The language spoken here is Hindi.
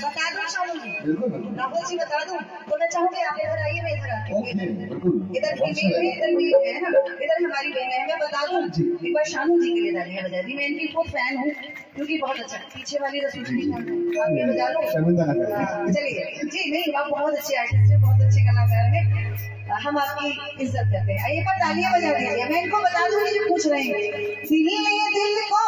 बता दूं शानू जी? बिल्कुल राहुल जी बता दूं? तो मैं चाहूंगी आप इधर आइए, मैं इधर आके इधर की मेन है, इधर भी है ना, इधर हमारी बहन है। मैं बता दूं एक बार शानू जी के लिए तालियां बजा दी। मैं इनकी खूब फैन हूँ क्योंकि बहुत अच्छा पीछे वाली रसूल जी आप ये बजा लो। चलिए जी, नहीं आप बहुत अच्छे आर्टिस्ट हैं, बहुत अच्छे कलाकार हैं, हम आपकी इज्जत करते हैं। आइए पर तालियां बजा दीजिए। मैं इनको बता दूं जो पूछ रहे हैं, दिल को